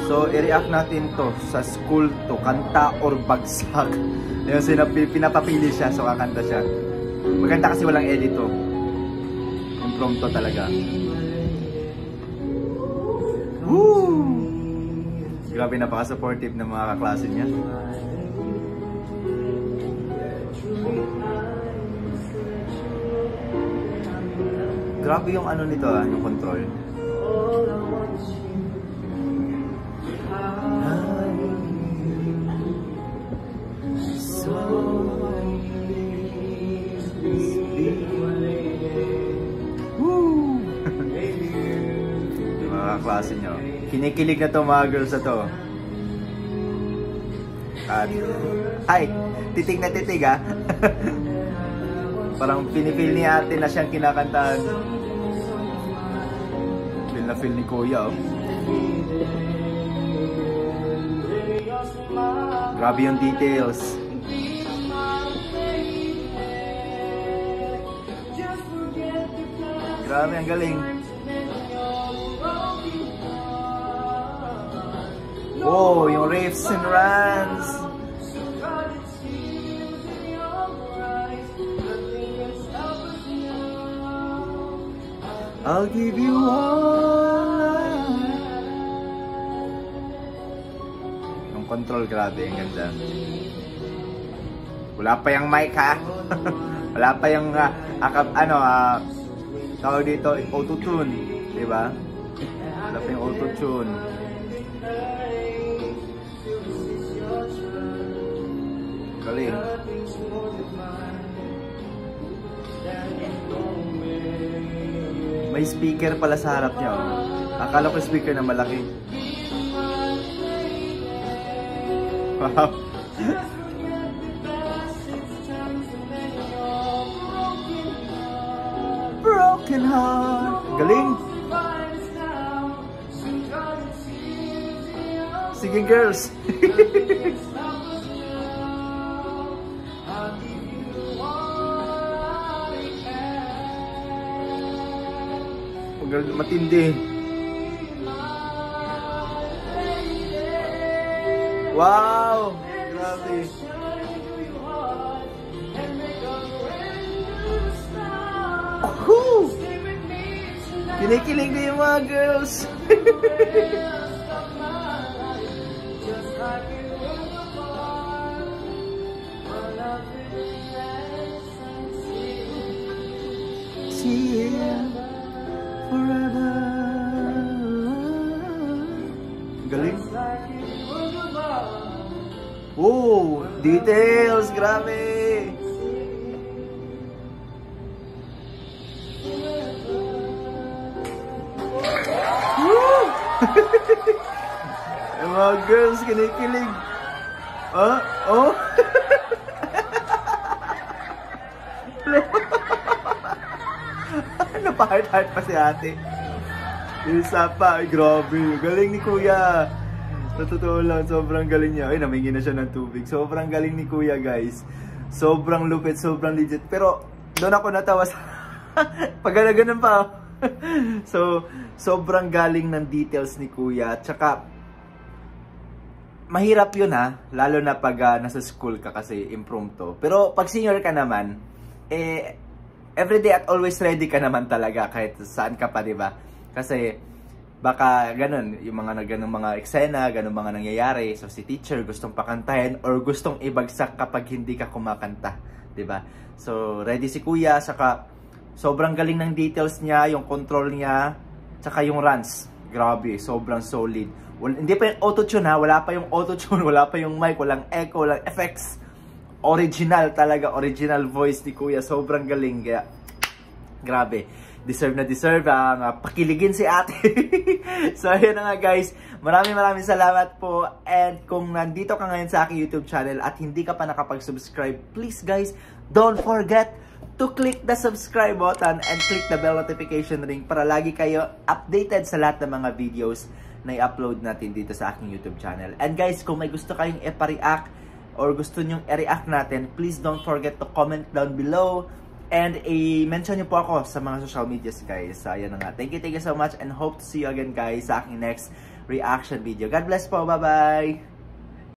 So, i-react natin to sa school to, kanta or bagsak. Yung pinapapili siya, so kakanta siya. Maganda kasi walang edit to. Impromptu talaga. Woo! Grabe, napaka-supportive ng mga kaklase niya. Grabe yung ano nito yung control. Yung mga klase nyo. Kinikilig na to mga girls na to. At, ay, titig na titig ha. Parang pinipil ni ate na siyang kinakantahan. Feel na feel ni kuya oh. Grabe yung details. Grabe, ang galing. Wow, yung riffs and runs. I'll give you all. Yung control, grabe, ang ganda. Wala pa yung mic ha. Wala pa yung tawag dito, auto-tune, di ba? Wala pa yung auto-tune. Galing. May speaker pala sa harap niya. Oh. Akala ko speaker na malaki. Wow. Broken heart. Galing. Sige girls. Matindi. Wow! Grabe. Kinikilig na yung mga girls. See you forever. Galing. Oh, details, grabe. Woo! Yung mga girls kinikilig. Oh. Napahart-hart pa si ate. Isa pa, ay grabe. Galing ni kuya. Sa totoo lang, sobrang galing niya. Ay, namingin na siya ng tubig. Sobrang galing ni kuya, guys. Sobrang lupit, sobrang legit. Pero, doon ako natawa sa... Pag-ganun pa. So, sobrang galing ng details ni kuya. Tsaka, mahirap yun ha. Lalo na pag nasa school ka kasi impromptu. Pero, pag senior ka naman, everyday at always ready ka naman talaga kahit saan ka pa, diba? Kasi, baka ganun, yung ganung mga eksena, ganun mga nangyayari. So si teacher gustong pakantahin or gustong ibagsak kapag hindi ka kumakanta, 'di ba? So ready si kuya, saka sobrang galing ng details niya, yung control niya, saka yung runs. Grabe, sobrang solid. Hindi pa yung auto-tune ha, wala pa yung auto-tune, wala pa yung mic, walang echo, walang effects. Original talaga, original voice ni kuya, sobrang galing kaya grabe. Deserve na deserve ang pakiligin si ate. So ayun na nga guys, maraming salamat po. And kung nandito ka ngayon sa aking YouTube channel at hindi ka pa nakapag-subscribe, please guys, don't forget to click the subscribe button and click the bell notification ring para lagi kayo updated sa lahat ng mga videos na i-upload natin dito sa aking YouTube channel. And guys, kung may gusto kayong i-react or gusto nyong i-react natin, please don't forget to comment down below. And i-mention nyo po ako sa mga social medias guys. So ayan na nga. Thank you so much and hope to see you again guys sa aking next reaction video. God bless po. Bye-bye!